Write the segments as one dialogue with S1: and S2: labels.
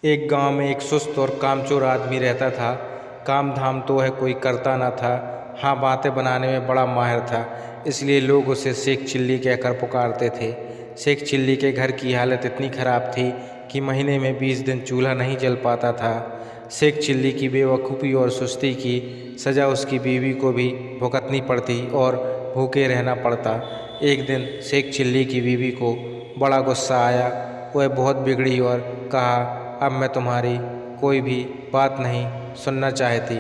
S1: एक गांव में एक सुस्त और कामचोर आदमी रहता था। काम धाम तो वह कोई करता न था, हाँ बातें बनाने में बड़ा माहिर था, इसलिए लोग उसे शेख चिल्ली कहकर पुकारते थे। शेख चिल्ली के घर की हालत इतनी खराब थी कि महीने में 20 दिन चूल्हा नहीं जल पाता था। शेख चिल्ली की बेवकूफ़ी और सुस्ती की सज़ा उसकी बीवी को भी भुगतनी पड़ती और भूखे रहना पड़ता। एक दिन शेख चिल्ली की बीवी को बड़ा गुस्सा आया। वह बहुत बिगड़ी और कहा, अब मैं तुम्हारी कोई भी बात नहीं सुनना चाहती,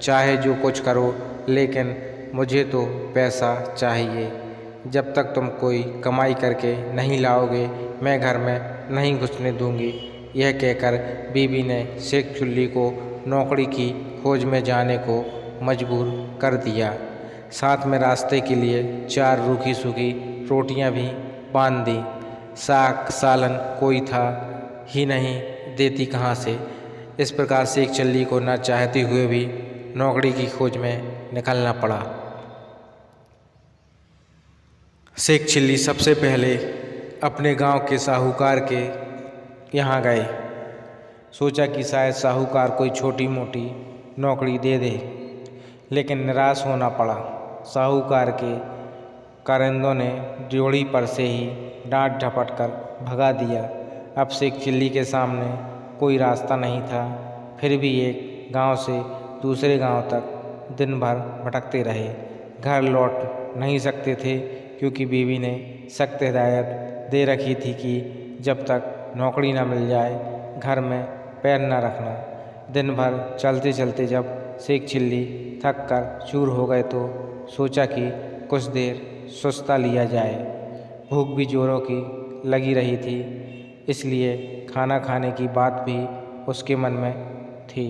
S1: चाहे जो कुछ करो, लेकिन मुझे तो पैसा चाहिए। जब तक तुम कोई कमाई करके नहीं लाओगे, मैं घर में नहीं घुसने दूंगी। यह कहकर बीवी ने शेख चिल्ली को नौकरी की खोज में जाने को मजबूर कर दिया। साथ में रास्ते के लिए 4 रूखी सूखी रोटियां भी बांध दी। साग सालन कोई था ही नहीं, देती कहाँ से। इस प्रकार शेख चिल्ली को न चाहते हुए भी नौकरी की खोज में निकलना पड़ा। शेख चिल्ली सबसे पहले अपने गांव के साहूकार के यहाँ गए। सोचा कि शायद साहूकार कोई छोटी मोटी नौकरी दे दे, लेकिन निराश होना पड़ा। साहूकार के कारिंदों ने ड्योढ़ी पर से ही डांट झपट कर भगा दिया। अब शेख चिल्ली के सामने कोई रास्ता नहीं था। फिर भी एक गांव से दूसरे गांव तक दिन भर भटकते रहे। घर लौट नहीं सकते थे क्योंकि बीवी ने सख्त हिदायत दे रखी थी कि जब तक नौकरी न मिल जाए घर में पैर न रखना। दिन भर चलते चलते जब शेख चिल्ली थक कर चूर हो गए तो सोचा कि कुछ देर सुस्ता लिया जाए। भूख भी जोरों की लगी रही थी, इसलिए खाना खाने की बात भी उसके मन में थी।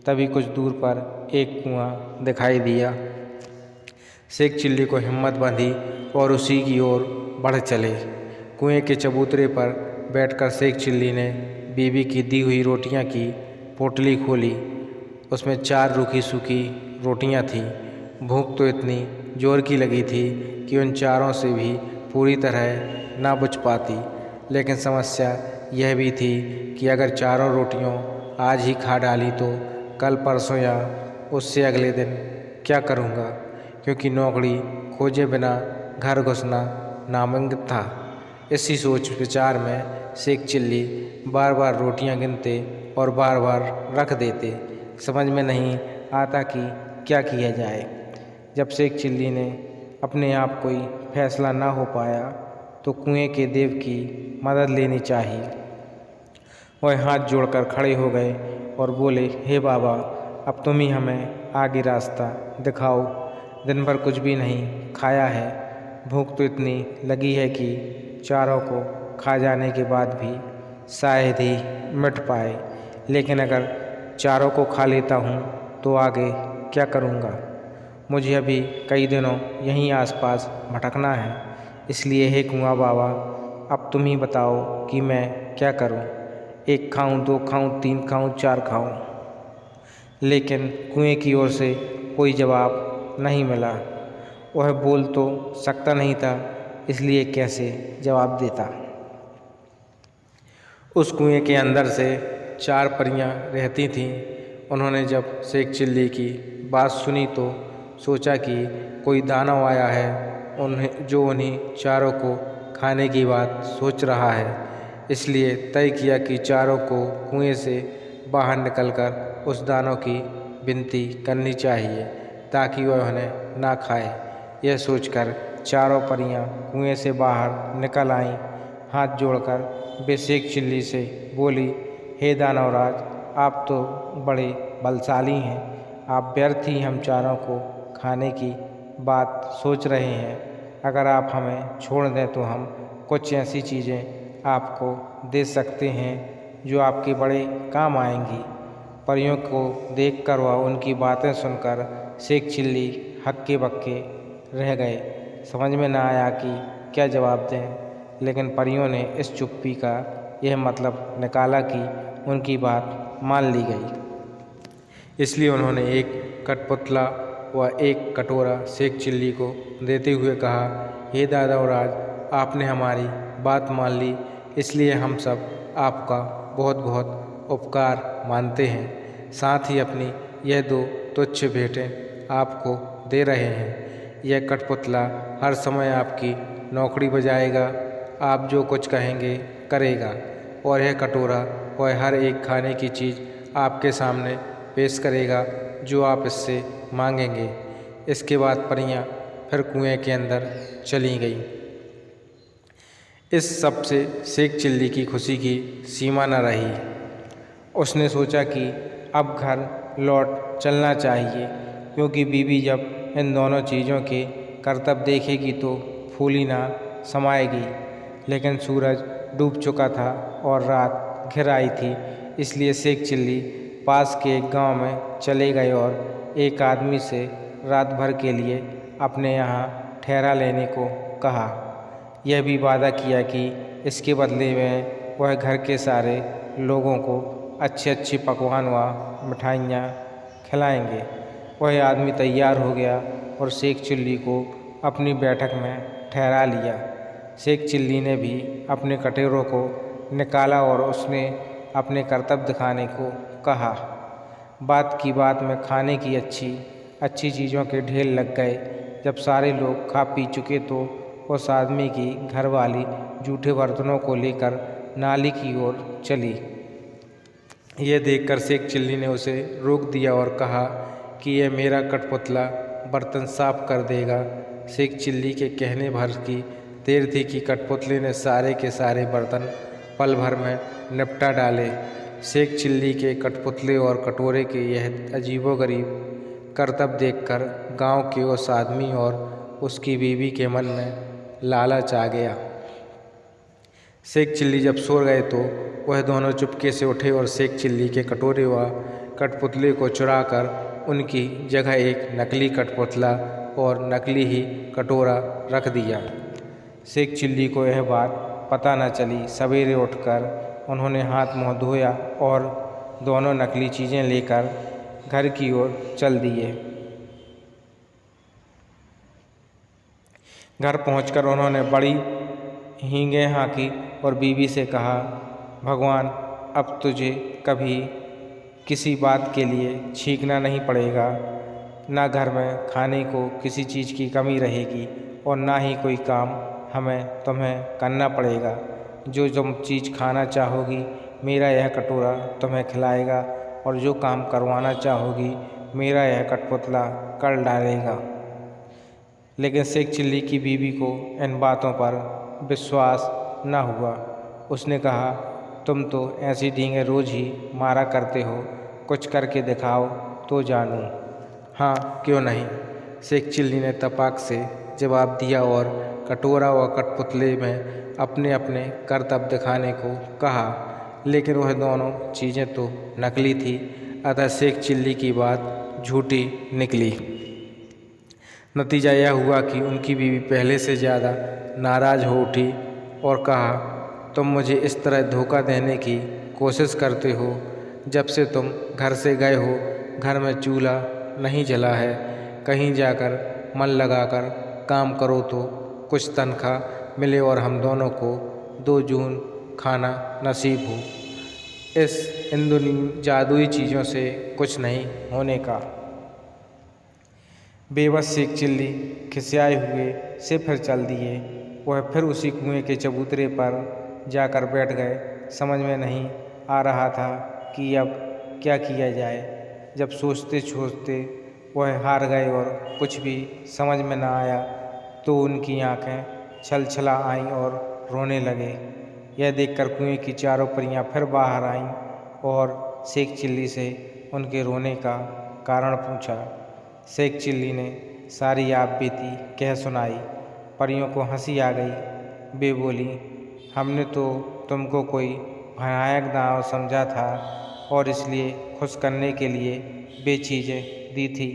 S1: तभी कुछ दूर पर एक कुआं दिखाई दिया। शेख चिल्ली को हिम्मत बंधी और उसी की ओर बढ़ चले। कुएं के चबूतरे पर बैठकर शेख चिल्ली ने बीवी की दी हुई रोटियां की पोटली खोली। उसमें 4 रूखी सूखी रोटियां थीं। भूख तो इतनी जोर की लगी थी कि उन चारों से भी पूरी तरह ना बुझ पाती, लेकिन समस्या यह भी थी कि अगर चारों रोटियों आज ही खा डाली तो कल परसों या उससे अगले दिन क्या करूँगा, क्योंकि नौकरी खोजे बिना घर घुसना नामुमकिन था। इसी सोच विचार में शेख चिल्ली बार बार रोटियां गिनते और बार बार रख देते। समझ में नहीं आता कि क्या किया जाए। जब शेख चिल्ली ने अपने आप कोई फैसला ना हो पाया तो कुएं के देव की मदद लेनी चाहिए। वह हाथ जोड़कर खड़े हो गए और बोले, हे बाबा, अब तुम ही हमें आगे रास्ता दिखाओ। दिन भर कुछ भी नहीं खाया है। भूख तो इतनी लगी है कि चारों को खा जाने के बाद भी शायद ही मिट पाए, लेकिन अगर चारों को खा लेता हूँ तो आगे क्या करूँगा। मुझे अभी कई दिनों यहीं आसपास भटकना है, इसलिए हे कुआं बाबा, अब तुम ही बताओ कि मैं क्या करूं। 1 खाऊं, 2 खाऊं, 3 खाऊं, 4 खाऊं। लेकिन कुएं की ओर से कोई जवाब नहीं मिला। वह बोल तो सकता नहीं था, इसलिए कैसे जवाब देता। उस कुएं के अंदर से 4 परियां रहती थीं। उन्होंने जब शेख चिल्ली की बात सुनी तो सोचा कि कोई दानव आया है जो उन्हीं चारों को खाने की बात सोच रहा है। इसलिए तय किया कि चारों को कुएं से बाहर निकलकर उस दानव की विनती करनी चाहिए ताकि वह उन्हें ना खाए। यह सोचकर चारों परियां कुएं से बाहर निकल आईं। हाथ जोड़कर वे शेख चिल्ली से बोली, हे दानवराज, आप तो बड़े बलशाली हैं। आप व्यर्थ ही हम चारों को खाने की बात सोच रहे हैं। अगर आप हमें छोड़ दें तो हम कुछ ऐसी चीज़ें आपको दे सकते हैं जो आपके बड़े काम आएंगी। परियों को देखकर व उनकी बातें सुनकर शेख चिल्ली हक्के बक्के रह गए। समझ में ना आया कि क्या जवाब दें, लेकिन परियों ने इस चुप्पी का यह मतलब निकाला कि उनकी बात मान ली गई। इसलिए उन्होंने एक कठपुतला व एक कटोरा शेख चिल्ली को देते हुए कहा, हे दानवराज, आपने हमारी बात मान ली, इसलिए हम सब आपका बहुत बहुत उपकार मानते हैं, साथ ही अपनी यह 2 तुच्छ भेंटें आपको दे रहे हैं। यह कठपुतला हर समय आपकी नौकरी बजाएगा, आप जो कुछ कहेंगे करेगा, और यह कटोरा वह हर एक खाने की चीज़ आपके सामने पेश करेगा जो आप इससे मांगेंगे। इसके बाद परियां फिर कुएं के अंदर चली गईं। इस सब से शेख चिल्ली की खुशी की सीमा न रही। उसने सोचा कि अब घर लौट चलना चाहिए, क्योंकि बीवी जब इन दोनों चीज़ों के करतब देखेगी तो फूली ना समाएगी। लेकिन सूरज डूब चुका था और रात घिर आई थी, इसलिए शेख चिल्ली पास के एक गांव में चले गए और एक आदमी से रात भर के लिए अपने यहाँ ठहरा लेने को कहा। यह भी वादा किया कि इसके बदले में वह घर के सारे लोगों को अच्छे अच्छे पकवान व मिठाइयाँ खिलाएंगे। वह आदमी तैयार हो गया और शेख चिल्ली को अपनी बैठक में ठहरा लिया। शेख चिल्ली ने भी अपने कटोरों को निकाला और उसने अपने करतब दिखाने को कहा। बात की बात में खाने की अच्छी चीज़ों के ढेर लग गए। जब सारे लोग खा पी चुके तो उस आदमी की घरवाली जूठे बर्तनों को लेकर नाली की ओर चली। यह देखकर शेख चिल्ली ने उसे रोक दिया और कहा कि यह मेरा कठपुतला बर्तन साफ कर देगा। शेख चिल्ली के कहने भर की देर थी कि कठपुतले ने सारे के सारे बर्तन पल भर में निपटा डाले। शेख चिल्ली के कठपुतले और कटोरे के यह अजीबोगरीब करतब देखकर गांव के उस आदमी और उसकी बीवी के मन में लालच आ गया। शेख चिल्ली जब सो गए तो वह दोनों चुपके से उठे और शेख चिल्ली के कटोरे व कठपुतले को चुराकर उनकी जगह एक नकली कठपुतला और नकली ही कटोरा रख दिया। शेख चिल्ली को यह बात पता न चली। सवेरे उठकर उन्होंने हाथ मुँह धोया और दोनों नकली चीज़ें लेकर घर की ओर चल दिए। घर पहुंचकर उन्होंने बड़ी हींगे हाँकी और बीवी से कहा, भगवान, अब तुझे कभी किसी बात के लिए छींकना नहीं पड़ेगा। ना घर में खाने को किसी चीज़ की कमी रहेगी और ना ही कोई काम हमें तुम्हें करना पड़ेगा। जो तुम चीज़ खाना चाहोगी मेरा यह कटोरा तुम्हें खिलाएगा, और जो काम करवाना चाहोगी मेरा यह कठपुतला कर डालेगा। लेकिन शेख चिल्ली की बीवी को इन बातों पर विश्वास न हुआ। उसने कहा, तुम तो ऐसी ढींगे रोज़ ही मारा करते हो, कुछ करके दिखाओ तो जानूं। हाँ, क्यों नहीं, शेख चिल्ली ने तपाक से जवाब दिया और कटोरा व कठपुतले में अपने अपने करतब दिखाने को कहा। लेकिन वह दोनों चीज़ें तो नकली थी, अतः शेख चिल्ली की बात झूठी निकली। नतीजा यह हुआ कि उनकी बीवी पहले से ज़्यादा नाराज़ हो उठी और कहा, तुम मुझे इस तरह धोखा देने की कोशिश करते हो। जब से तुम घर से गए हो घर में चूल्हा नहीं जला है। कहीं जाकर मन लगाकर काम करो तो कुछ तनख्वाह मिले और हम दोनों को 2 जून खाना नसीब हो। इन जादुई चीज़ों से कुछ नहीं होने का। बेबस शेख चिल्ली खिसियाए हुए से फिर चल दिए। वह फिर उसी कुएं के चबूतरे पर जाकर बैठ गए। समझ में नहीं आ रहा था कि अब क्या किया जाए। जब सोचते सोचते वह हार गए और कुछ भी समझ में न आया तो उनकी आंखें छलछला आईं और रोने लगे। यह देखकर कुएं की चारों परियां फिर बाहर आईं और शेख चिल्ली से उनके रोने का कारण पूछा। शेख चिल्ली ने सारी आप बीती कह सुनाई। परियों को हंसी आ गई। वे बोली, हमने तो तुमको कोई भयानक दांव समझा था और इसलिए खुश करने के लिए वे चीज़ें दी थी,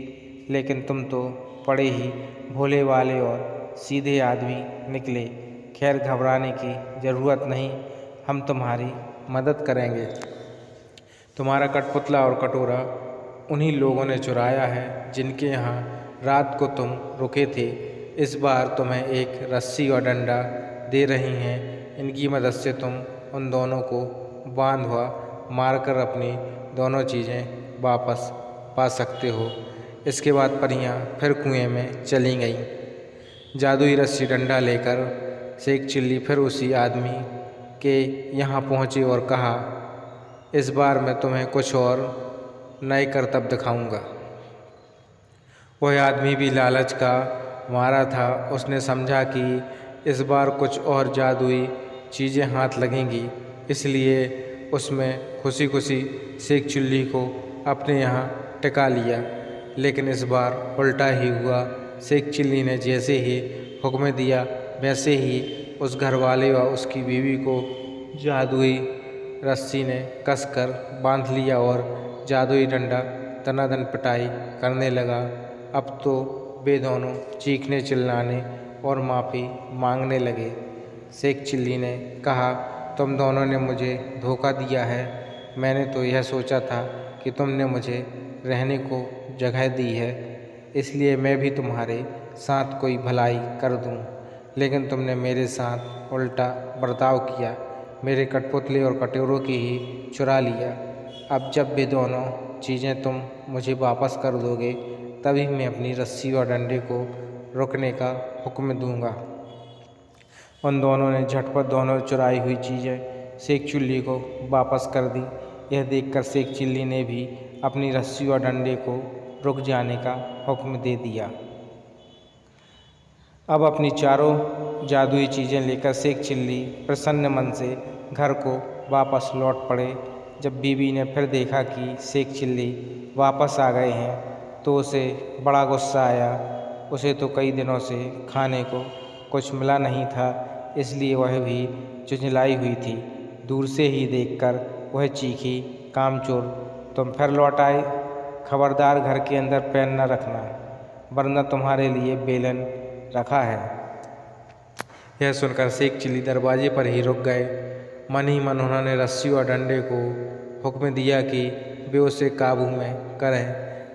S1: लेकिन तुम तो बड़े ही भोले वाले और सीधे आदमी निकले। खैर, घबराने की ज़रूरत नहीं, हम तुम्हारी मदद करेंगे। तुम्हारा कठपुतला और कटोरा उन्हीं लोगों ने चुराया है जिनके यहाँ रात को तुम रुके थे। इस बार तुम्हें एक रस्सी और डंडा दे रही हैं। इनकी मदद से तुम उन दोनों को बांध व मारकर अपनी दोनों चीज़ें वापस पा सकते हो। इसके बाद परियां फिर कुएं में चली गईं। जादुई रस्सी डंडा लेकर शेख चिल्ली फिर उसी आदमी के यहाँ पहुँचे और कहा, इस बार मैं तुम्हें कुछ और नए करतब दिखाऊंगा। वह आदमी भी लालच का मारा था। उसने समझा कि इस बार कुछ और जादुई चीज़ें हाथ लगेंगी, इसलिए उसमें खुशी खुशी शेख चिल्ली को अपने यहाँ टिका लिया। लेकिन इस बार उल्टा ही हुआ। शेख चिल्ली ने जैसे ही हुक्म दिया वैसे ही उस घरवाले व उसकी बीवी को जादुई रस्सी ने कसकर बांध लिया और जादुई डंडा दनादन पिटाई करने लगा। अब तो वे दोनों चीखने चिल्लाने और माफ़ी मांगने लगे। शेख चिल्ली ने कहा, तुम दोनों ने मुझे धोखा दिया है। मैंने तो यह सोचा था कि तुमने मुझे रहने को जगह दी है, इसलिए मैं भी तुम्हारे साथ कोई भलाई कर दूं। लेकिन तुमने मेरे साथ उल्टा बर्ताव किया, मेरे कठपुतले और कटोरों की ही चुरा लिया। अब जब भी दोनों चीज़ें तुम मुझे वापस कर दोगे, तभी मैं अपनी रस्सी और डंडे को रोकने का हुक्म दूंगा। उन दोनों ने झटपट दोनों चुराई हुई चीज़ें शेख चिल्ली को वापस कर दी। यह देखकर शेख चिल्ली ने भी अपनी रस्सी और डंडे को रुक जाने का हुक्म दे दिया। अब अपनी चारों जादुई चीज़ें लेकर शेख चिल्ली प्रसन्न मन से घर को वापस लौट पड़े। जब बीवी ने फिर देखा कि शेख चिल्ली वापस आ गए हैं तो उसे बड़ा गुस्सा आया। उसे तो कई दिनों से खाने को कुछ मिला नहीं था, इसलिए वह भी झुंझलाई हुई थी। दूर से ही देखकर वह चीखी, कामचोर, तुम फिर लौट आए। खबरदार घर के अंदर पैर न रखना, वरना तुम्हारे लिए बेलन रखा है। यह सुनकर शेख चिल्ली दरवाजे पर ही रुक गए। मन ही मन उन्होंने रस्सी और डंडे को हुक्म दिया कि वे उसे काबू में करें।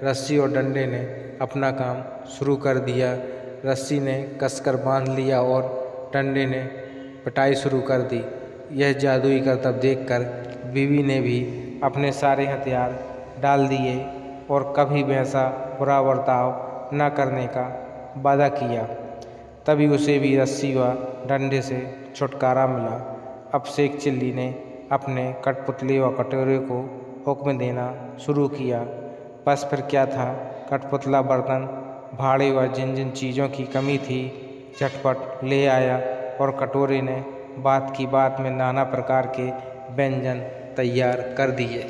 S1: रस्सी और डंडे ने अपना काम शुरू कर दिया। रस्सी ने कसकर बांध लिया और डंडे ने पिटाई शुरू कर दी। यह जादुई करतब देखकर बीवी ने भी अपने सारे हथियार डाल दिए और कभी वैसा बुरा बर्ताव न करने का वादा किया। तभी उसे भी रस्सी व डंडे से छुटकारा मिला। अब शेख चिल्ली ने अपने कठपुतली व कटोरे को हुक्म देना शुरू किया। बस फिर क्या था, कठपुतला बर्तन भाड़े व जिन जिन चीज़ों की कमी थी झटपट ले आया और कटोरे ने बात की बात में नाना प्रकार के व्यंजन तैयार कर दिए।